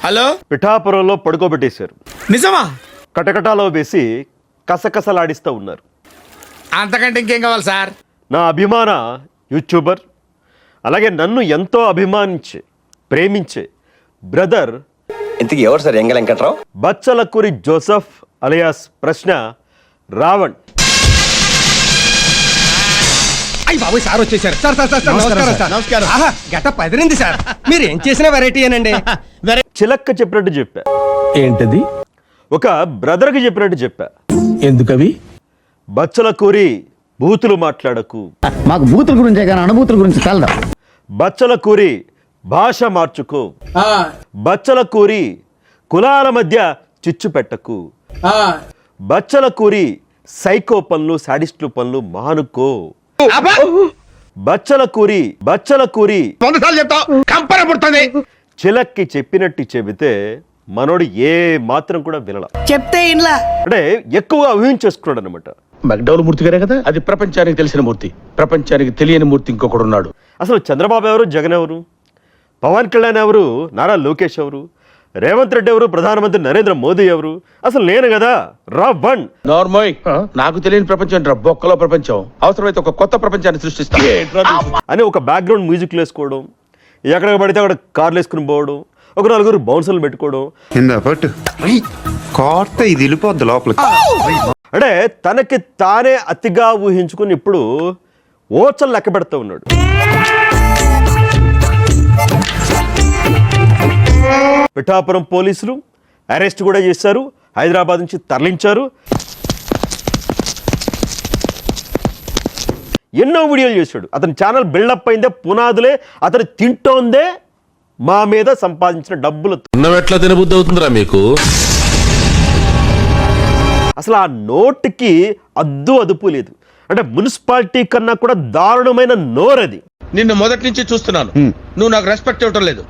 Hello. పిఠాపురంలో పడుకోబెట్టేశారు. నిజమా? కటకటాలో వేసి కసకసలాడిస్తూ ఉన్నారు. అంతకంటే ఇంకేం కావాలి సార్? నా అభిమాన యూట్యూబర్, అలాగే నన్ను ఎంతో అభిమానించే ప్రేమించే బ్రదర్ ఇంతకీ ఎవరు సార్ ఎంగ వెంకట్రావు? బచ్చలకూరి జోసెఫ్ అలియాస్ ప్రశ్న రావణ్. అయ్యి బాబు సార్ వచ్చేసారు. సార్ సార్ సార్ నమస్కారం సార్. నమస్కారం. గెటప్ అదిరింది సార్. మీరు ఏం చేసిన వెరైటీ అనండి. చిలక్క చెప్పినట్టు చెప్పా, ఏంటది? ఒక బ్రదర్కి చెప్పినట్టు చెప్పా. ఎందుకవి? బచ్చలకూరి బూతులు మాట్లాడకు, మాకు బూతుల గురించే కానీ అనుభూతుల గురించి తెలదా. బచ్చలకూరి భాష మార్చుకో, బచ్చలకూరి కులాల మధ్య చిచ్చు పెట్టకు, బచ్చలకూరి సైకో పనులు సాడిస్టులు పనులు మానుకో, బచ్చలకూరి చిలక్కి చెప్పినట్టు చెబితే మనోడు ఏ మాత్రం కూడా వినలా. చెప్తే ఇంలా అంటే ఎక్కువగా ఊహించేసుకున్నాడు అనమాట. మెక్డౌల్ మూర్తి గారే కదా? అది ప్రపంచానికి తెలిసిన మూర్తి. ప్రపంచానికి తెలియని మూర్తి ఇంకొకడు ఉన్నాడు. అసలు చంద్రబాబు ఎవరు, జగన్ ఎవరు, పవన్ కళ్యాణ్ ఎవరు, నారా లోకేష్ ఎవరు, రేవంత్ రెడ్డి ఎవరు, ప్రధానమంత్రి నరేంద్ర మోదీ ఎవరు? అసలు నేను కదా రావణ్. నార్మోయ్, నాకు తెలియని ప్రపంచం ఏంట్రా? బొక్కలో ప్రపంచం. అవసరమైతే ఒక కొత్త ప్రపంచాన్ని సృష్టిస్తా అని ఒక బ్యాక్గ్రౌండ్ మ్యూజిక్లు వేసుకోవడం, ఎక్కడ పడితే అక్కడ కార్లు వేసుకుని పోవడం, ఒక నలుగురు బౌన్సర్లు పెట్టుకోవడం. ఇది వెళ్ళిపోద్ది లోపలికి. అంటే తనకి తానే అతిగా ఊహించుకుని ఇప్పుడు ఓచలు లెక్క పెడుతూ ఉన్నాడు. పిఠాపురం పోలీసులు అరెస్ట్ కూడా చేశారు, హైదరాబాద్ నుంచి తరలించారు. ఎన్నో వీడియోలు చేశాడు. అతని ఛానల్ బిల్డప్ అయిందే పునాదులే అతను తింటోందే మా మీద సంపాదించిన డబ్బులు. ఎట్లా తినబుద్ధి అవుతుందిరా మీకు? అసలు ఆ నోటికి అదుపు లేదు. అంటే మున్సిపాలిటీ కన్నా కూడా దారుణమైన నోరది. నిన్ను మొదటి నుంచి చూస్తున్నాను. నువ్వు నాకు రెస్పెక్ట్ ఇవ్వటం లేదు.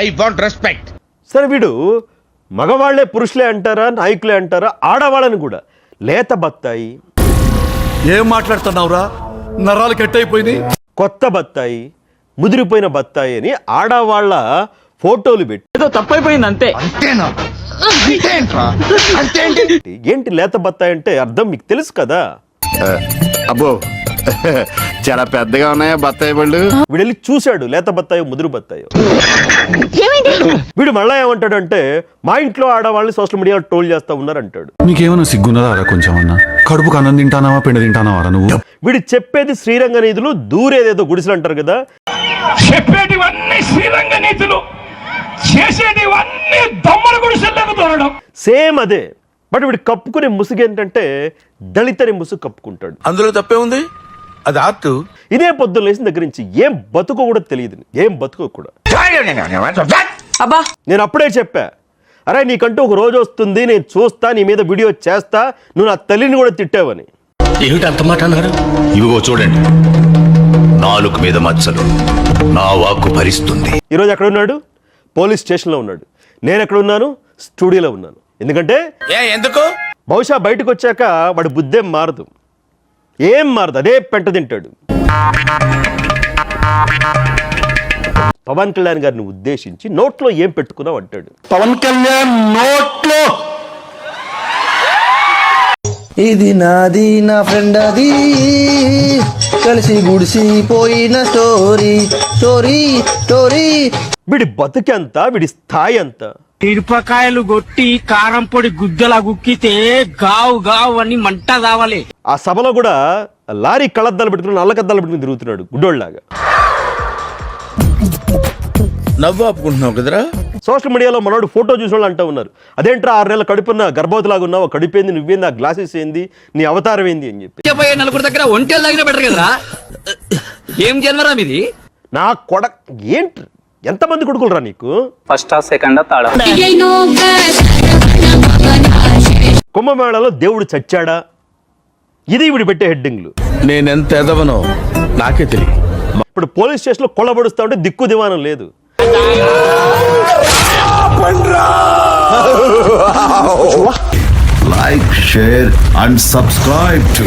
I want respect. సరే, వీడు మగవాళ్లే పురుషులే అంటారా, నాయకులే అంటారా, ఆడవాళ్ళని కూడా లేత బత్తాయి, ఏం మాట్లాడుతున్నావురా? నరాలు కట్ అయిపోయినాయి. కొత్త బత్తాయి, ముదిరిపోయిన బత్తాయి అని ఆడవాళ్ళ ఫోటోలు పెట్టి ఏదో తప్పైపోయింది అంతే. ఏంటి లేత బత్తాయి అంటే అర్థం మీకు తెలుసు కదా. అబ్బో, చాలా పెద్దగా ఉన్నాయా బత్తాయి పళ్ళు? వీడు వెళ్ళి చూశాడు లేత బత్తాయో ముదురు బత్తాయో. వీడు మళ్ళా ఏమంటాడంటే మా ఇంట్లో ఆడవాళ్ళని సోషల్ మీడియాలో ట్రోల్ చేస్తా ఉన్నారు అంటాడు. నీకేమైనా సిగ్గున్నదా కొంచెం అన్నా? కడుపుకు అన్నం తింటానావా, పిండి తింటానావా నువ్వు? వీడు చెప్పేది శ్రీరంగ నీతులు, దూరేదేదో గుడిసెలు అంటారు కదా. చెప్పేటివన్నీ శ్రీరంగ నీతులు, చేసేటివన్నీ దొమ్మల గుడిసెల్లోకి దూరడం. సేమ్ అదే. బట్ వీడు కప్పుకునే ముసుగు ఏంటంటే దళితని ముసుగు కప్పుకుంటాడు. అందులో తప్పే ఉంది. అది ఆర్ట్. ఇదే పొద్దున్న లేచిన దగ్గర నుంచి ఏం బతుకో కూడా తెలియదు, ఏం బతుకో కూడా. నేను అప్పుడే చెప్పా, అరే నీకంటూ ఒక రోజు వస్తుంది, నేను చూస్తా, నీ మీద వీడియో చేస్తా, నువ్వు నా తల్లిని కూడా తిట్టావని. ఏమిటి అంత మాట అన్నారు? ఇవిగో చూడండి, నాలుగు మీద మచ్చలు, నా వాక్కు భరిస్తుంది. ఈరోజు ఎక్కడ ఉన్నాడు? పోలీస్ స్టేషన్లో ఉన్నాడు. నేను ఎక్కడ ఉన్నాను? స్టూడియోలో ఉన్నాను. ఎందుకంటే ఎందుకు? బహుశా బయటకు వచ్చాక వాడి బుద్ధేం మారదు, ఏం మారదు, అదే పెంట తింటాడు. పవన్ కళ్యాణ్ గారిని ఉద్దేశించి నోట్లో ఏం పెట్టుకున్నావు అంటాడు. పవన్ కళ్యాణ్ నోట్లో ఇది నాది నా ఫ్రెండ్ అది కలిసి గుడిసిపోయిన స్టోరీ స్టోరీ స్టోరీ. వీడి బతుకెంత, వీడి స్థాయి అంత. మిరపకాయలు కొట్టి కారం పొడి గుద్దలా గుక్కితే గావు గావు అని మంట కావాలి. ఆ సభలో కూడా లారీ కళ్ళద్దాలు పెట్టుకుని నల్లకద్దాలు పెట్టుకుని తిరుగుతున్నాడు గుడ్డోళ్ళలాగా. నవ్వు ఆపుకుంటున్నావు కదరా? సోషల్ మీడియాలో మనోడు ఫోటో చూసిన వాళ్ళు అంటూ ఉన్నారు, అదేంట్రా 6 నెలల కడుపున్న గర్భవతిలాగా ఉన్నావు, కడుపేంది, నువ్వేంది, ఆ గ్లాసెస్ ఏంది, నీ అవతారం ఏంది అని చెప్పి. నలుగురు దగ్గర ఒంటెలు తాగిన బెటర్ కదరా? ఏం జన్మరా మీది? నా ఏంటి, ఎంతమంది కొడుకులరా నీకు? First second third. కుంభమేళలో దేవుడు చచ్చాడా? ఇది వీడు పెట్టే హెడ్డింగ్లు. నేనెంత ఎదవనో నాకే తెలియదు. ఇప్పుడు పోలీస్ స్టేషన్లో కొల్లబడుస్తా ఉంటే దిక్కు దివానం లేదు. like, share and subscribe to